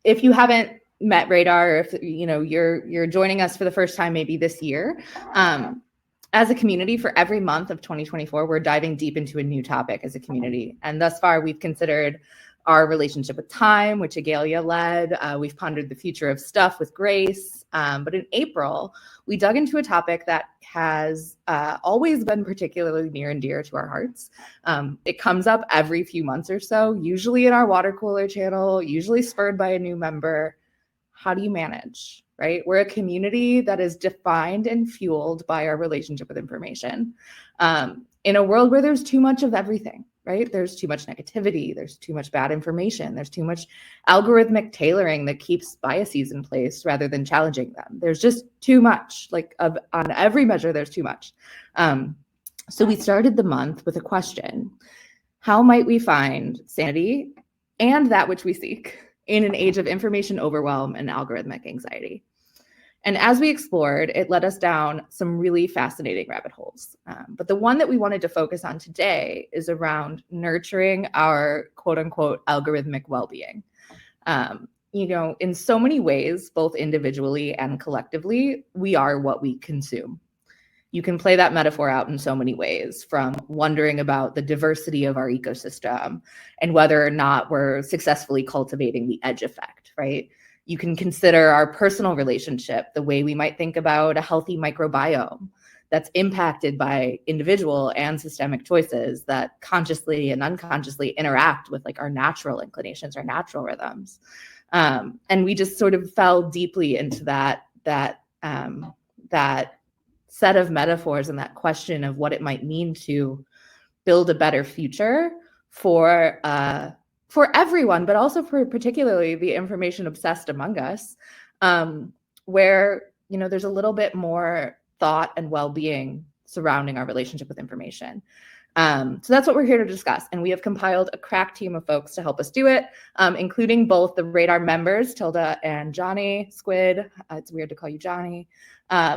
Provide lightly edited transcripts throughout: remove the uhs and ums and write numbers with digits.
if you haven't met Radar, or if you're joining us for the first time maybe this year, as a community, for every month of 2024, we're diving deep into a new topic as a community. And thus far, we've considered our relationship with time, which Agalia led. We've pondered the future of stuff with Grace. But in April, we dug into a topic that has always been particularly near and dear to our hearts. It comes up every few months or so, usually in our water cooler channel, usually spurred by a new member. How do you manage, right? We're a community that is defined and fueled by our relationship with information. In a world where there's too much of everything, right? There's too much negativity, there's too much bad information, there's too much algorithmic tailoring that keeps biases in place rather than challenging them. There's just too much, on every measure, there's too much. So we started the month with a question: how might we find sanity and that which we seek in an age of information overwhelm and algorithmic anxiety? And as we explored, it led us down some really fascinating rabbit holes. But the one that we wanted to focus on today is around nurturing our quote unquote algorithmic well-being. In so many ways, both individually and collectively, we are what we consume. You can play that metaphor out in so many ways, from wondering about the diversity of our ecosystem and whether or not we're successfully cultivating the edge effect, right? You can consider our personal relationship, the way we might think about a healthy microbiome that's impacted by individual and systemic choices that consciously and unconsciously interact with our natural inclinations, our natural rhythms. And we just sort of fell deeply into that set of metaphors and that question of what it might mean to build a better future for everyone, but also for particularly the information obsessed among us, where there's a little bit more thought and well-being surrounding our relationship with information. So that's what we're here to discuss. And we have compiled a crack team of folks to help us do it, including both the Radar members, Tilda and Johnny Squid, it's weird to call you Johnny,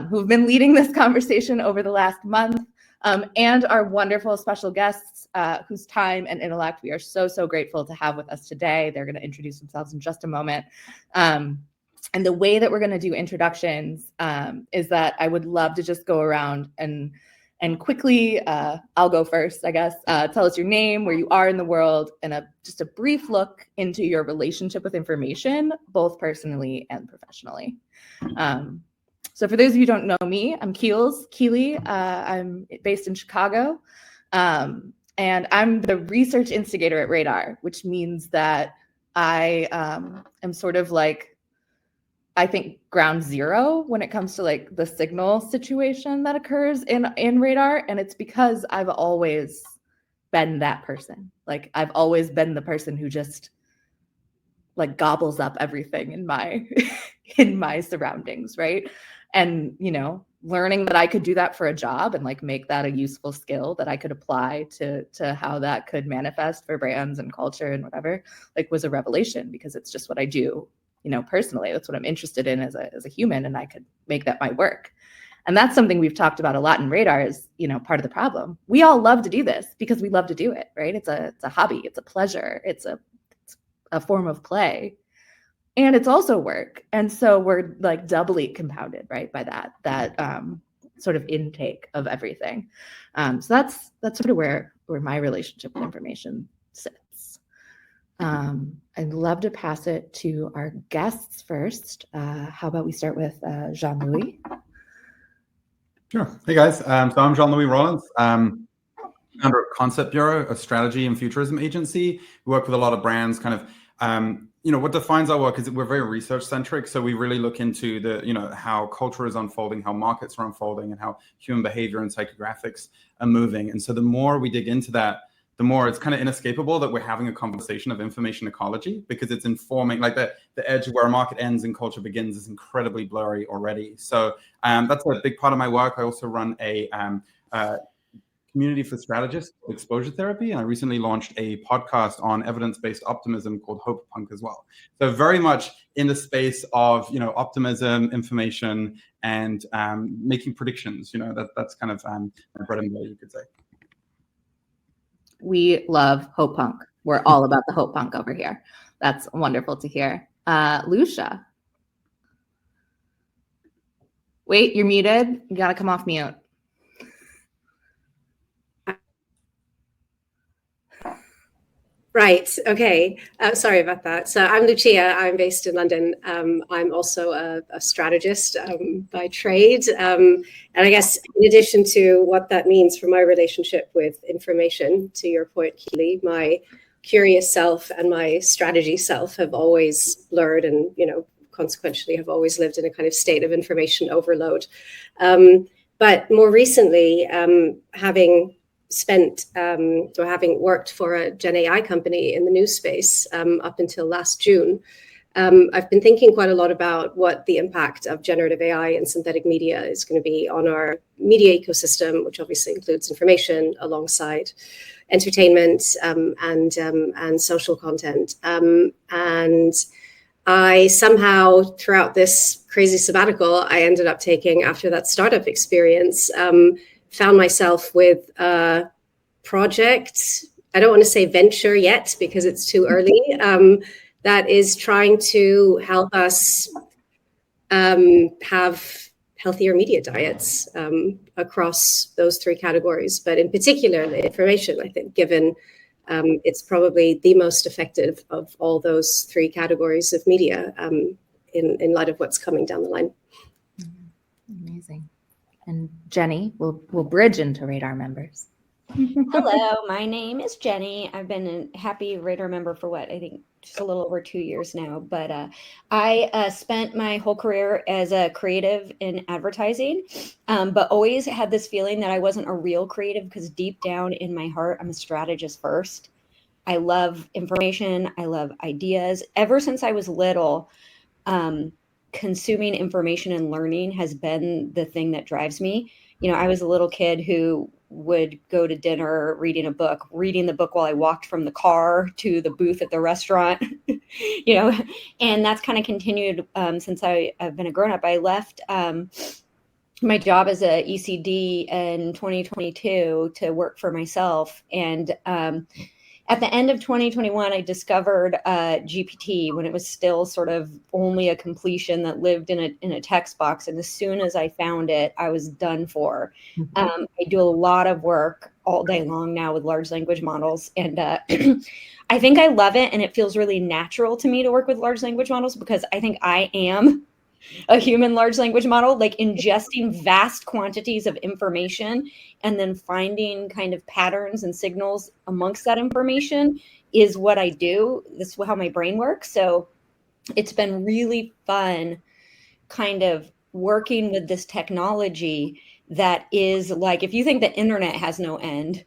who've been leading this conversation over the last month, and our wonderful special guests, whose time and intellect we are so, so grateful to have with us today. They're going to introduce themselves in just a moment. And the way that we're going to do introductions is that I would love to just go around and quickly, I'll go first, I guess. Tell us your name, where you are in the world, and just a brief look into your relationship with information, both personally and professionally. So for those of you who don't know me, I'm Keely. I'm based in Chicago, and I'm the research instigator at Radar, which means that I am sort of I think ground zero when it comes to the signal situation that occurs in Radar. And it's because I've always been that person. I've always been the person who just gobbles up everything in my in my surroundings, right? And learning that I could do that for a job and make that a useful skill that I could apply to how that could manifest for brands and culture and whatever, was a revelation, because it's just what I do. Personally, that's what I'm interested in as a human, and I could make that my work. And that's something we've talked about a lot in Radar is, part of the problem. We all love to do this because we love to do it, right? It's a hobby, it's a pleasure, it's a form of play, and it's also work. And so we're doubly compounded, right, by that sort of intake of everything. So that's sort of where my relationship with information sits. I'd love to pass it to our guests first. How about we start with Jean-Louis? Sure. Hey guys, so I'm Jean-Louis Rollins, founder of Concept Bureau, a strategy and futurism agency. We work with a lot of brands. What defines our work is that we're very research centric. So we really look into how culture is unfolding, how markets are unfolding, and how human behavior and psychographics are moving. And so the more we dig into that, the more it's kind of inescapable that we're having a conversation of information ecology, because it's informing the edge where a market ends and culture begins is incredibly blurry already. So that's a big part of my work. I also run a community for strategists, exposure therapy, and I recently launched a podcast on evidence-based optimism called Hope Punk as well. So very much in the space of optimism, information, and making predictions. That's kind of my bread and butter, you could say. We love Hope Punk. We're all about the Hope Punk over here. That's wonderful to hear. Lucia. Wait, you're muted. You got to come off mute. Right. Okay. Sorry about that. So I'm Lucia. I'm based in London. I'm also a strategist by trade. And I guess in addition to what that means for my relationship with information, to your point, Keely, my curious self and my strategy self have always blurred and, consequentially have always lived in a kind of state of information overload. But more recently, having worked for a Gen AI company in the news space up until last June, I've been thinking quite a lot about what the impact of generative AI and synthetic media is going to be on our media ecosystem, which obviously includes information alongside entertainment and social content. And I somehow, throughout this crazy sabbatical I ended up taking after that startup experience, found myself with a project, I don't want to say venture yet because it's too early, that is trying to help us have healthier media diets across those three categories. But in particular, the information, I think, given it's probably the most effective of all those three categories of media in light of what's coming down the line. Amazing. And Jenny, we'll bridge into Radar members. Hello, my name is Jenny. I've been a happy Radar member for I think just a little over 2 years now. But I spent my whole career as a creative in advertising, but always had this feeling that I wasn't a real creative because deep down in my heart, I'm a strategist first. I love information. I love ideas. Ever since I was little, consuming information and learning has been the thing that drives me. I was a little kid who would go to dinner reading the book while I walked from the car to the booth at the restaurant, and that's kind of continued since I've been a grown-up. I left my job as a ECD in 2022 to work for myself. And at the end of 2021, I discovered GPT when it was still sort of only a completion that lived in a text box. And as soon as I found it, I was done for. I do a lot of work all day long now with large language models. And I think I love it. And it feels really natural to me to work with large language models because I think I am a human large language model, like ingesting vast quantities of information and then finding kind of patterns and signals amongst that information is what I do. This is how my brain works. So it's been really fun kind of working with this technology that is like, if you think the internet has no end,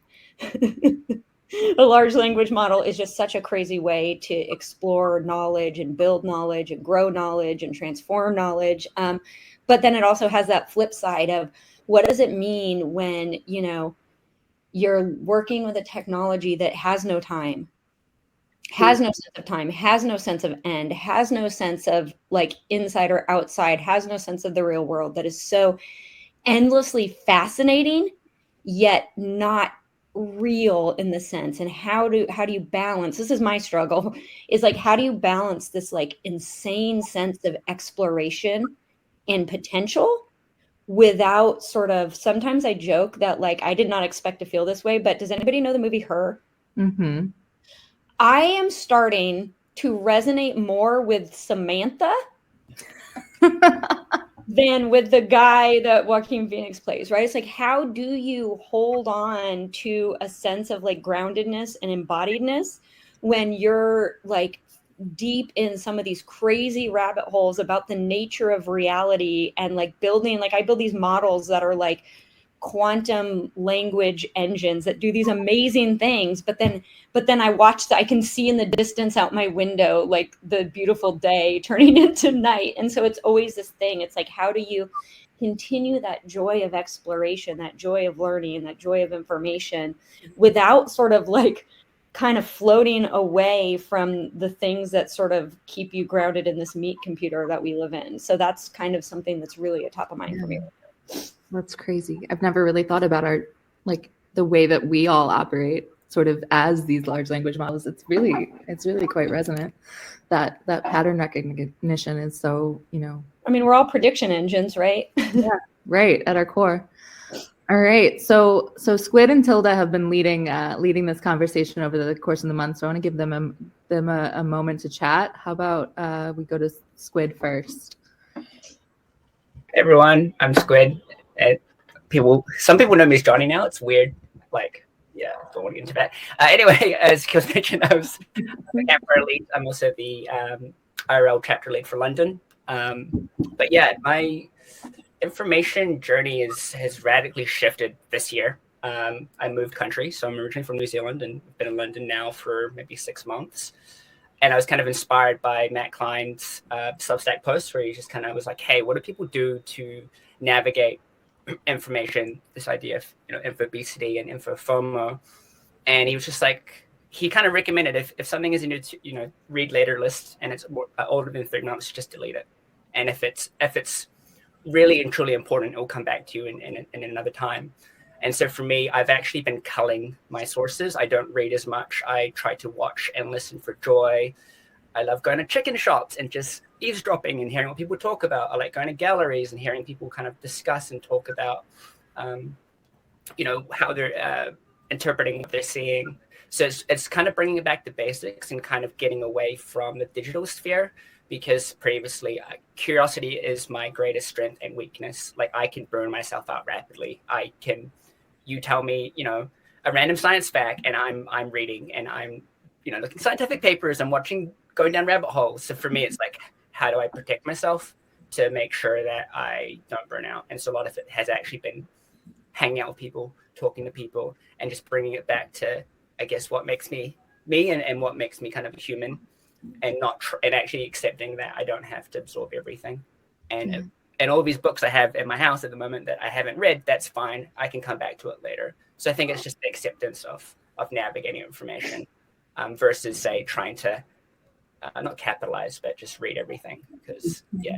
a large language model is just such a crazy way to explore knowledge and build knowledge and grow knowledge and transform knowledge. But then it also has that flip side of what does it mean when, you're working with a technology that has no time, has no sense of time, has no sense of end, has no sense of like inside or outside, has no sense of the real world, that is so endlessly fascinating, yet not real in the sense. And how do you balance, this is my struggle, is like, how do you balance this like insane sense of exploration and potential without sort of, sometimes I joke that like, I did not expect to feel this way, but does anybody know the movie Her? Mm-hmm. I am starting to resonate more with Samantha than with the guy that Joaquin Phoenix plays, right? It's like, how do you hold on to a sense of like groundedness and embodiedness when you're like deep in some of these crazy rabbit holes about the nature of reality and like building, like I build these models that are like quantum language engines that do these amazing things, but then I can see in the distance out my window like the beautiful day turning into night. And so it's always this thing, it's like, how do you continue that joy of exploration, that joy of learning, that joy of information without sort of like kind of floating away from the things that sort of keep you grounded in this meat computer that we live in. So that's kind of something that's really a top of mind for me. That's crazy. I've never really thought about the way that we all operate sort of as these large language models, it's really quite resonant. That pattern recognition is so, I mean, we're all prediction engines, right? Yeah, right, at our core. All right, so Squid and Tilda have been leading this conversation over the course of the month, so I want to give them a moment to chat. How about we go to Squid first? Hey everyone, I'm Squid. Some people know me as Johnny now. It's weird, yeah, don't want to get into that. Anyway, as Kils mentioned, I was the Campfire lead. I'm also the IRL chapter lead for London. But yeah, my information journey has radically shifted this year. I moved country, so I'm originally from New Zealand and been in London now for maybe 6 months. And I was kind of inspired by Matt Klein's Substack post where he just kind of was like, hey, what do people do to navigate information, this idea of infobesity and info-FOMO? And he was just like, he kind of recommended if something is in your read later list and it's older than 3 months, just delete it. And if it's really and truly important, it will come back to you in another time. And so for me, I've actually been culling my sources. I don't read as much. I try to watch and listen for joy. I love going to chicken shops and just eavesdropping and hearing what people talk about. I like going to galleries and hearing people kind of discuss and talk about, how they're interpreting what they're seeing. So it's kind of bringing it back to basics and kind of getting away from the digital sphere, because previously curiosity is my greatest strength and weakness. Like I can burn myself out rapidly. You tell me, a random science fact and I'm reading and I'm, looking at scientific papers and going down rabbit holes. So for me, it's like, how do I protect myself to make sure that I don't burn out? And so a lot of it has actually been hanging out with people, talking to people, and just bringing it back to, I guess, what makes me and what makes me kind of human, and and actually accepting that I don't have to absorb everything. And all these books I have in my house at the moment that I haven't read, that's fine. I can come back to it later. So I think it's just the acceptance of navigating information versus, say, trying to not capitalize, but just read everything. Because, yeah.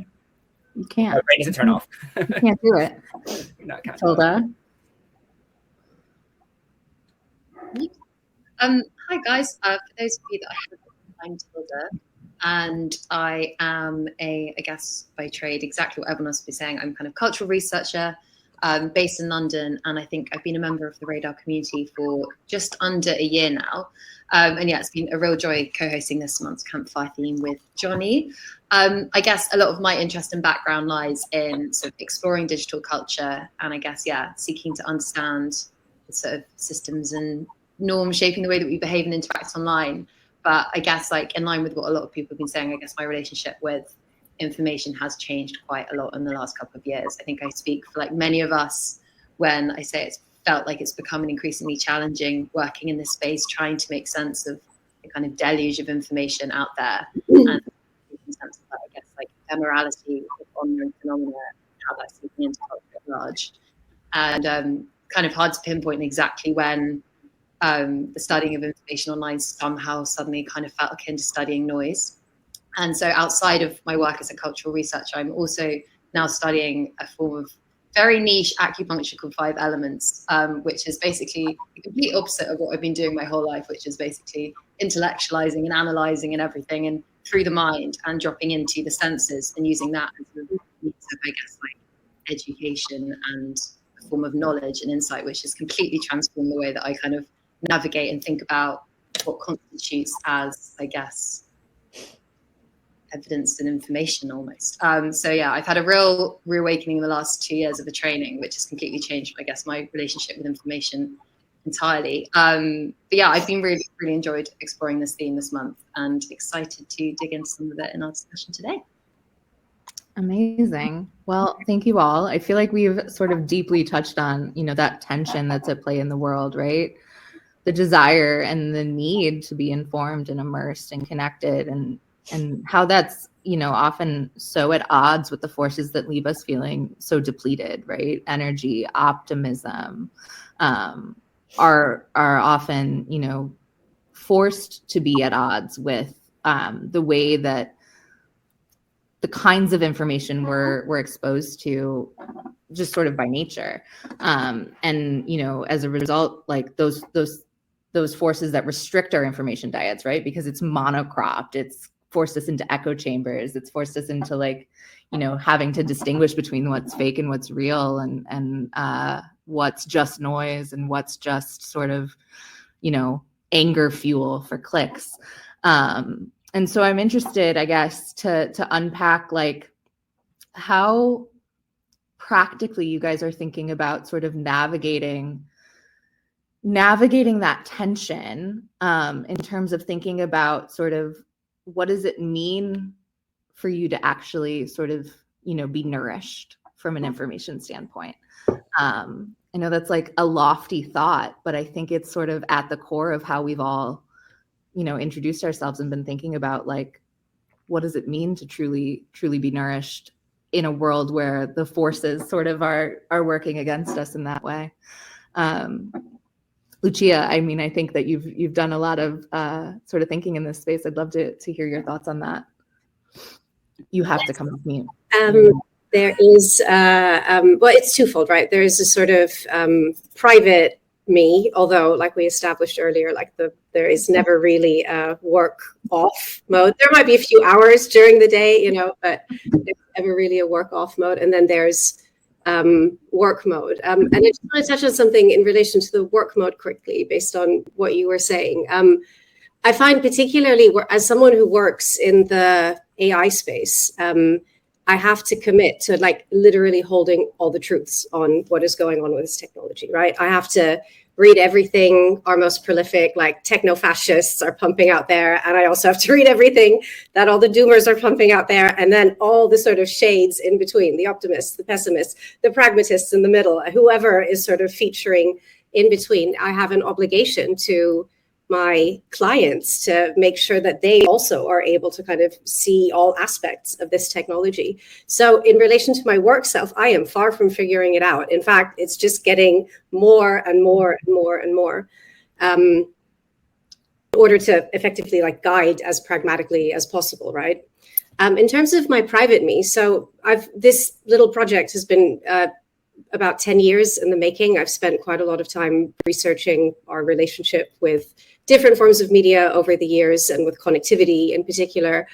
You can't. My brain doesn't turn off. You can't do it. No, I can't. Tilda? Hi guys. For those of you that I haven't, I'm Tilda, and I am I guess by trade, exactly what everyone else would be saying. I'm kind of cultural researcher based in London, and I think I've been a member of the Radar community for just under a year now. And yeah, it's been a real joy co-hosting this month's Campfire theme with Johnny. I guess a lot of my interest and background lies in sort of exploring digital culture, and I guess, yeah, seeking to understand the sort of systems and norms shaping the way that we behave and interact online. But I guess, like, in line with what a lot of people have been saying, I guess my relationship with information has changed quite a lot in the last couple of years. I think I speak for like many of us when I say it's felt like it's becoming increasingly challenging working in this space, trying to make sense of the kind of deluge of information out there, and making sense of that, I guess, like ephemerality of online phenomena, how that's seeping into culture at large. And kind of hard to pinpoint exactly when the studying of information online somehow suddenly kind of felt akin to studying noise. And so outside of my work as a cultural researcher, I'm also now studying a form of very niche acupuncture called 5 Elements, which is basically the complete opposite of what I've been doing my whole life, which is basically intellectualizing and analyzing and everything and through the mind and dropping into the senses and using that as a means of, I guess, like education and a form of knowledge and insight, which has completely transformed the way that I kind of navigate and think about what constitutes as, I guess, evidence and information almost. So yeah, I've had a real reawakening in the last 2 years of the training, which has completely changed, I guess, my relationship with information entirely. But yeah, I've been really enjoyed exploring this theme this month and excited to dig into some of it in our discussion today. Amazing. Well, thank you all. I feel like we've sort of deeply touched on, that tension that's at play in the world, right? The desire and the need to be informed and immersed and connected, and how that's, often so at odds with the forces that leave us feeling so depleted, right? Energy, optimism, are often, forced to be at odds with the way that the kinds of information we're exposed to just sort of by nature. And, as a result, like those those forces that restrict our information diets, right? Because it's monocropped, it's forced us into echo chambers, it's forced us into like, you know, having to distinguish between what's fake and what's real, and what's just noise and what's just sort of, you know, anger fuel for clicks. And so I'm interested, I guess, to unpack like how practically you guys are thinking about sort of navigating that tension, in terms of thinking about sort of what does it mean for you to actually sort of, you know, be nourished from an information standpoint. I know that's like a lofty thought, but I think it's sort of at the core of how we've all, you know, introduced ourselves and been thinking about like, what does it mean to truly be nourished in a world where the forces sort of are working against us in that way. Lucia, I mean, I think that you've done a lot of sort of thinking in this space. I'd love to hear your thoughts on that. You have to come with me. There is, well, it's twofold, right? There is a sort of private me, although like we established earlier, like there is never really a work off mode. There might be a few hours during the day, you know, but there's never really a work off mode. And then there's work mode. And I just want to touch on something in relation to the work mode quickly, based on what you were saying. I find particularly as someone who works in the AI space, I have to commit to like literally holding all the truths on what is going on with this technology, right? I have to read everything our most prolific like techno-fascists are pumping out there. And I also have to read everything that all the doomers are pumping out there. And then all the sort of shades in between, the optimists, the pessimists, the pragmatists in the middle, whoever is sort of featuring in between. I have an obligation to my clients to make sure that they also are able to kind of see all aspects of this technology. So in relation to my work self, I am far from figuring it out. In fact, it's just getting more and more and more and more, in order to effectively like guide as pragmatically as possible, right? In terms of my private me, so this little project has been about 10 years in the making. I've spent quite a lot of time researching our relationship with different forms of media over the years, and with connectivity in particular.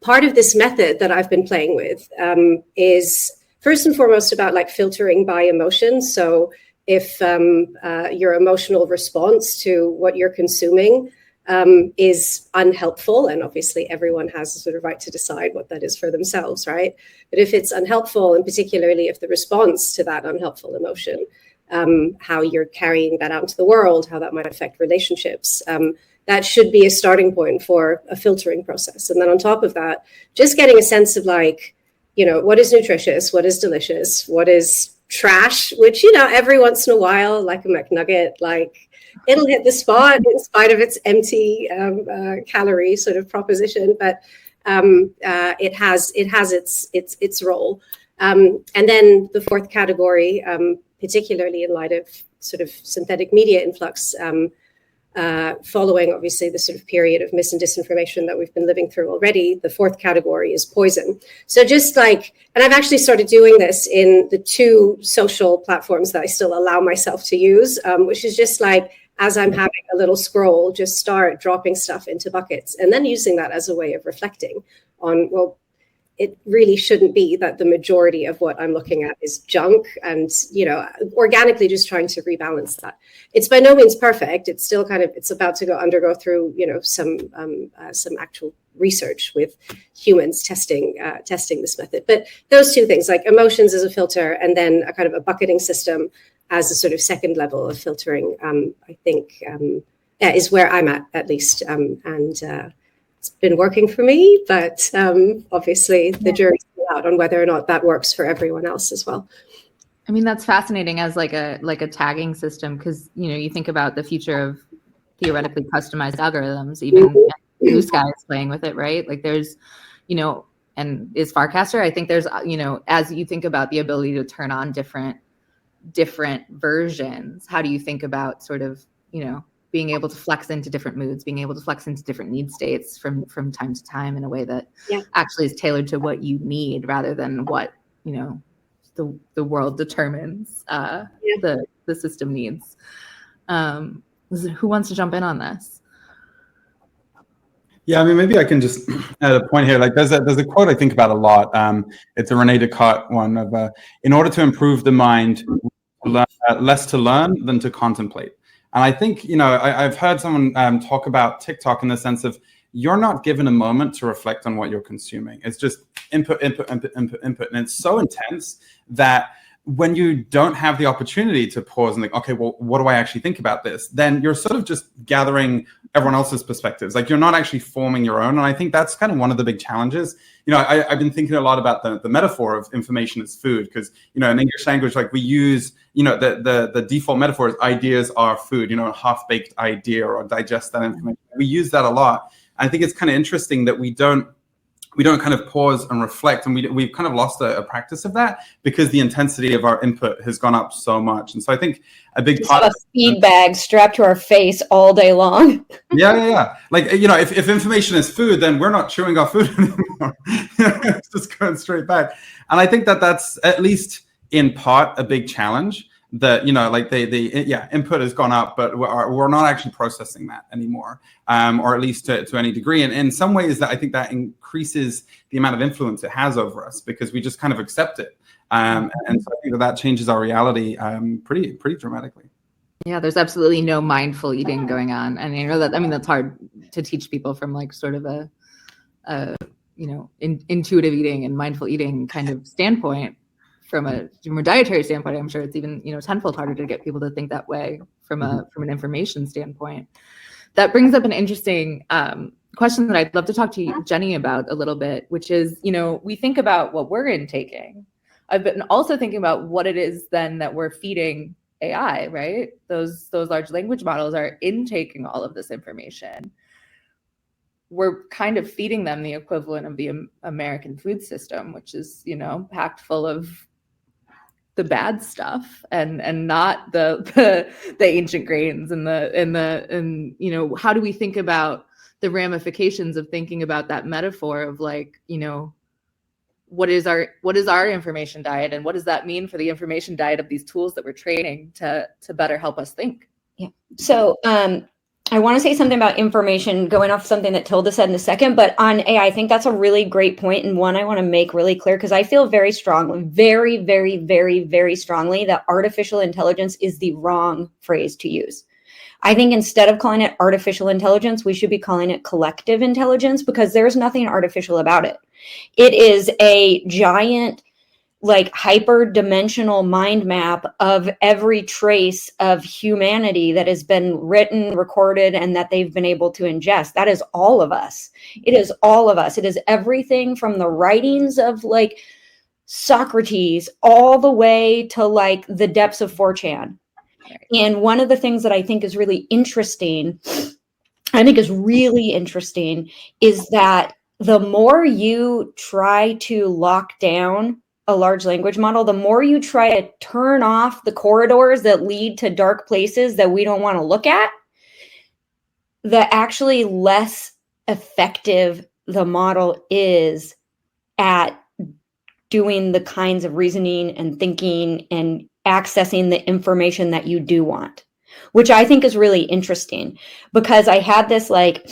Part of this method that I've been playing with is first and foremost about like filtering by emotion. So if your emotional response to what you're consuming is unhelpful, and obviously everyone has the sort of right to decide what that is for themselves, right? But if it's unhelpful, and particularly if the response to that unhelpful emotion, how you're carrying that out into the world, how that might affect relationships, that should be a starting point for a filtering process. And then on top of that, just getting a sense of like, you know, what is nutritious, what is delicious, what is trash, which, you know, every once in a while, like a McNugget, like it'll hit the spot in spite of its empty calorie sort of proposition, but it has its role. And then the fourth category, particularly in light of sort of synthetic media influx, following obviously the sort of period of mis and disinformation that we've been living through already, the fourth category is poison. So just like, and I've actually started doing this in the 2 social platforms that I still allow myself to use, which is just like, as I'm having a little scroll, just start dropping stuff into buckets, and then using that as a way of reflecting on, well, it really shouldn't be that the majority of what I'm looking at is junk, and, you know, organically just trying to rebalance that. It's by no means perfect. It's still kind of, it's about to undergo through, you know, some actual research with humans testing this method. But those 2 things, like emotions as a filter, and then a kind of a bucketing system as a sort of second level of filtering, I think is where I'm at least. It's been working for me, but obviously the jury's still out on whether or not that works for everyone else as well. I mean, that's fascinating as like a tagging system, because, you know, you think about the future of theoretically customized algorithms, even Blue Sky is playing with it, right? Like there's, you know, and is Farcaster, I think there's, you know, as you think about the ability to turn on different versions, how do you think about sort of, you know, being able to flex into different moods, being able to flex into different need states from time to time in a way that actually is tailored to what you need, rather than what, you know, the world determines the the system needs. Who wants to jump in on this? Yeah, I mean, maybe I can just add a point here. Like, there's a quote I think about a lot. It's a Rene Descartes one of, in order to improve the mind, less to learn than to contemplate. And I think, I've heard someone talk about TikTok in the sense of you're not given a moment to reflect on what you're consuming. It's just input, input, input, input, input. And it's so intense that when you don't have the opportunity to pause and think, okay, well, what do I actually think about this? Then you're sort of just gathering everyone else's perspectives. Like, you're not actually forming your own. And I think that's kind of one of the big challenges. I've been thinking a lot about the metaphor of information as food, because, in English language, like, we use, the default metaphor is ideas are food, a half-baked idea or digest that information. We use that a lot. I think it's kind of interesting that we don't kind of pause and reflect, and we've kind of lost a practice of that because the intensity of our input has gone up so much. And so I think a big part of a feed bag strapped to our face all day long. Yeah. Like, if information is food, then we're not chewing our food anymore. It's just going straight back. And I think that's at least in part a big challenge. That like the input has gone up, but we're not actually processing that anymore, or at least to any degree. And in some ways, that I think that increases the amount of influence it has over us, because we just kind of accept it, and so I think that changes our reality pretty dramatically. Yeah, there's absolutely no mindful eating going on, and that's hard to teach people from like sort of a intuitive eating and mindful eating kind of standpoint. From a dietary standpoint, I'm sure it's even tenfold harder to get people to think that way from an information standpoint. That brings up an interesting question that I'd love to talk to Jenny about a little bit, which is, we think about what we're intaking. I've been also thinking about what it is then that we're feeding AI, right? Those large language models are intaking all of this information. We're kind of feeding them the equivalent of the American food system, which is, packed full of the bad stuff and not the ancient grains and how do we think about the ramifications of thinking about that metaphor of like, what is our information diet, and what does that mean for the information diet of these tools that we're training to better help us think? Yeah. So I want to say something about information, going off something that Tilda said in a second, but on AI, I think that's a really great point, and one I want to make really clear, because I feel very strongly, very, very, very, very strongly that artificial intelligence is the wrong phrase to use. I think instead of calling it artificial intelligence, we should be calling it collective intelligence, because there's nothing artificial about it. It is a giant, like, hyper-dimensional mind map of every trace of humanity that has been written, recorded, and that they've been able to ingest. That is all of us. It is all of us. It is everything from the writings of like Socrates all the way to like the depths of 4chan. And one of the things that I think is really interesting, is that the more you try to lock down a large language model, the more you try to turn off the corridors that lead to dark places that we don't want to look at, the actually less effective the model is at doing the kinds of reasoning and thinking and accessing the information that you do want, which I think is really interesting, because I had this like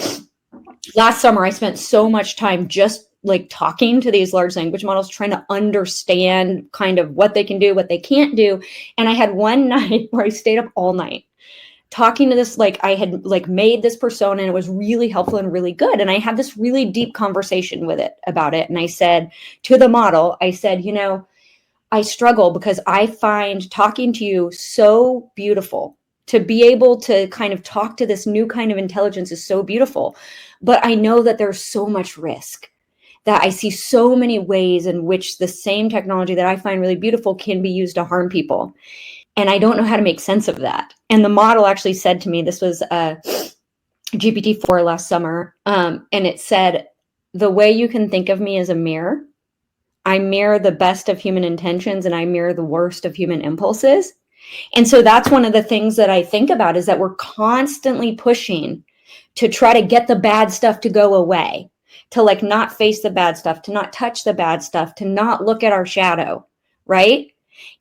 last summer, I spent so much time just like talking to these large language models, trying to understand kind of what they can do, what they can't do. And I had one night where I stayed up all night talking to this, like I had like made this persona, and it was really helpful and really good. And I had this really deep conversation with it about it. And I said to the model, I said, I struggle because I find talking to you so beautiful. To be able to kind of talk to this new kind of intelligence is so beautiful. But I know that there's so much risk, that I see so many ways in which the same technology that I find really beautiful can be used to harm people. And I don't know how to make sense of that. And the model actually said to me, this was GPT-4 last summer, and it said, the way you can think of me as a mirror, I mirror the best of human intentions and I mirror the worst of human impulses. And so that's one of the things that I think about, is that we're constantly pushing to try to get the bad stuff to go away, to like not face the bad stuff, to not touch the bad stuff, to not look at our shadow, right?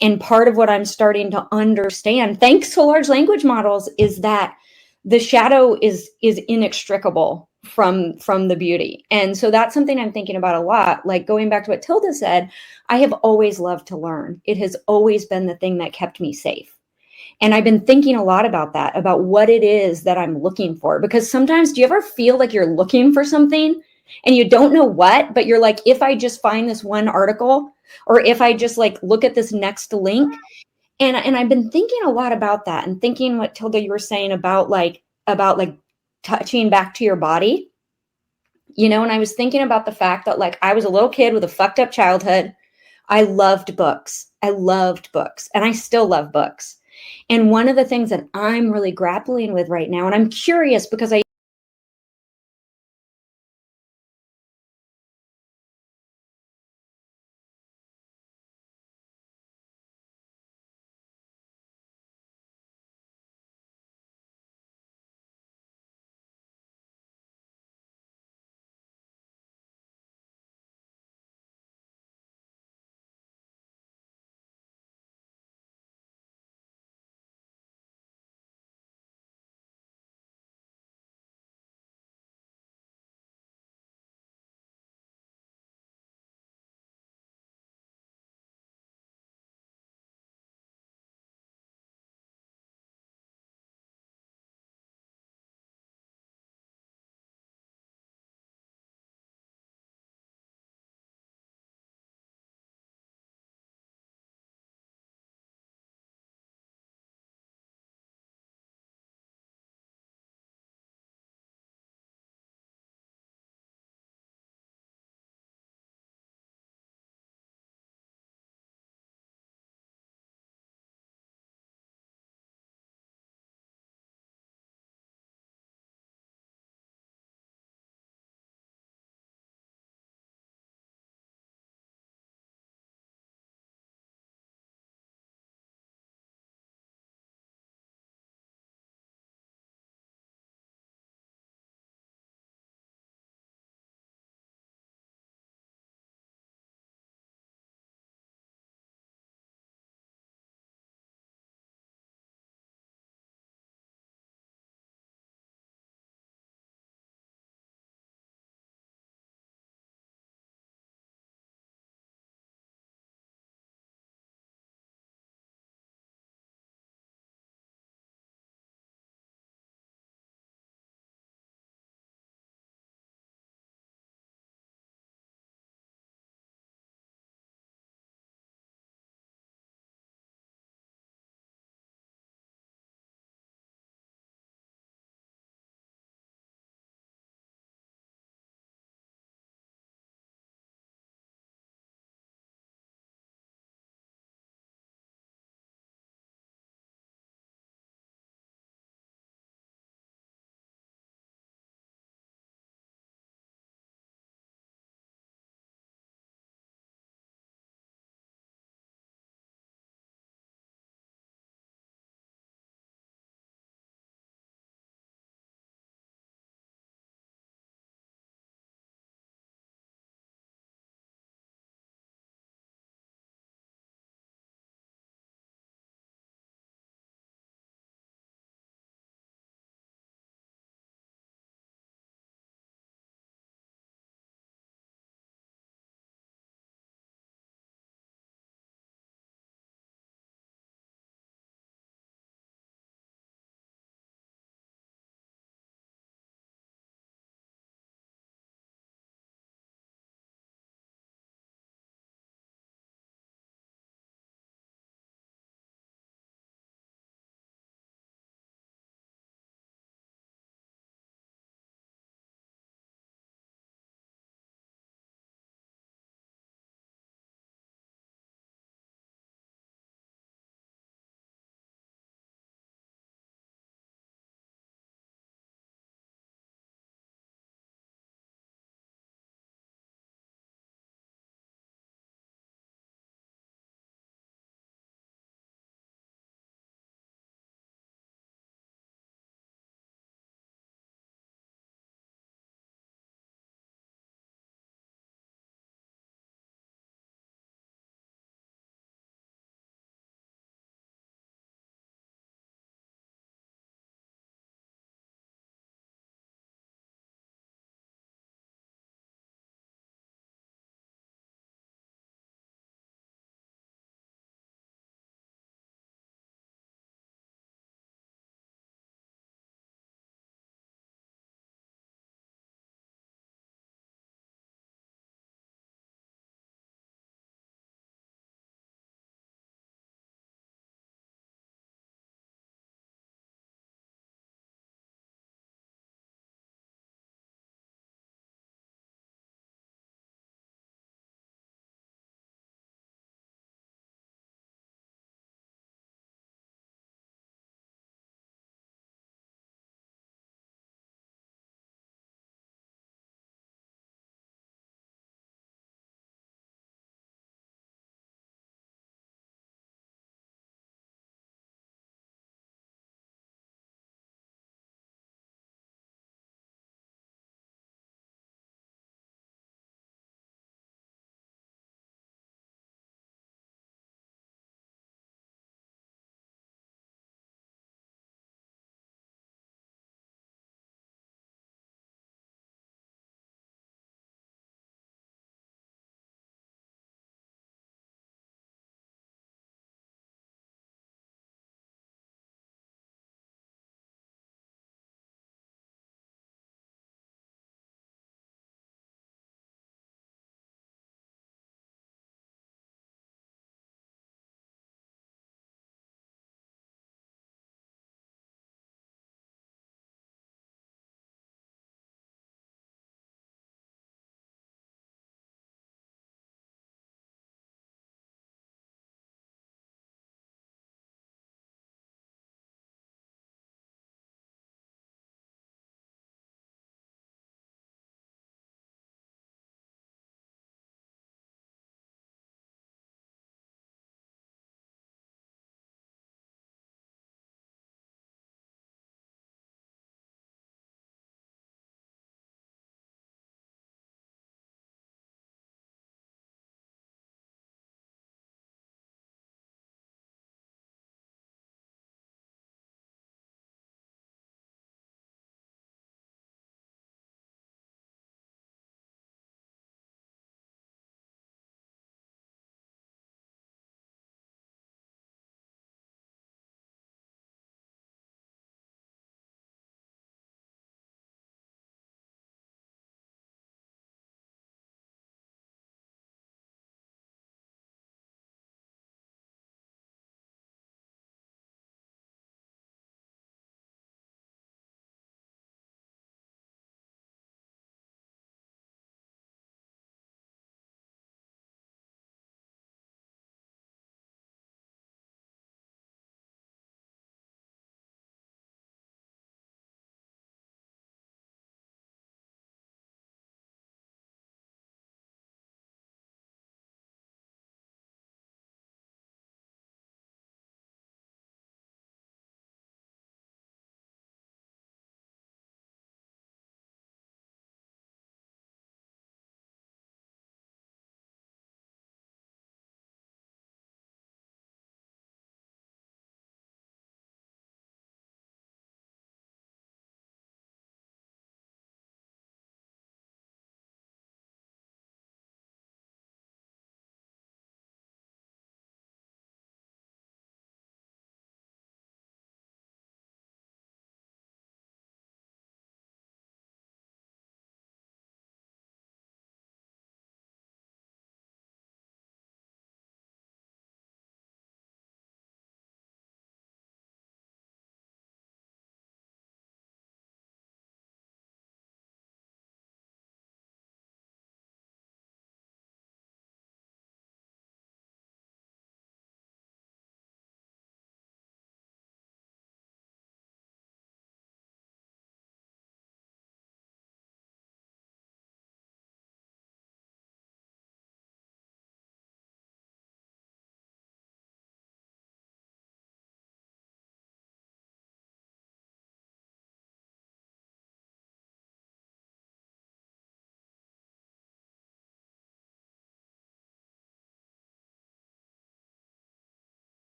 And part of what I'm starting to understand, thanks to large language models, is that the shadow is inextricable from the beauty. And so that's something I'm thinking about a lot. Like going back to what Tilda said, I have always loved to learn. It has always been the thing that kept me safe. And I've been thinking a lot about that, about what it is that I'm looking for. Because sometimes, do you ever feel like you're looking for something and you don't know what, but you're like, if I just find this one article, or if I just like look at this next link. And I've been thinking a lot about that, and thinking what Tilda, you were saying about touching back to your body, you know, and I was thinking about the fact that like I was a little kid with a fucked up childhood. I loved books. And I still love books. And one of the things that I'm really grappling with right now, and I'm curious because I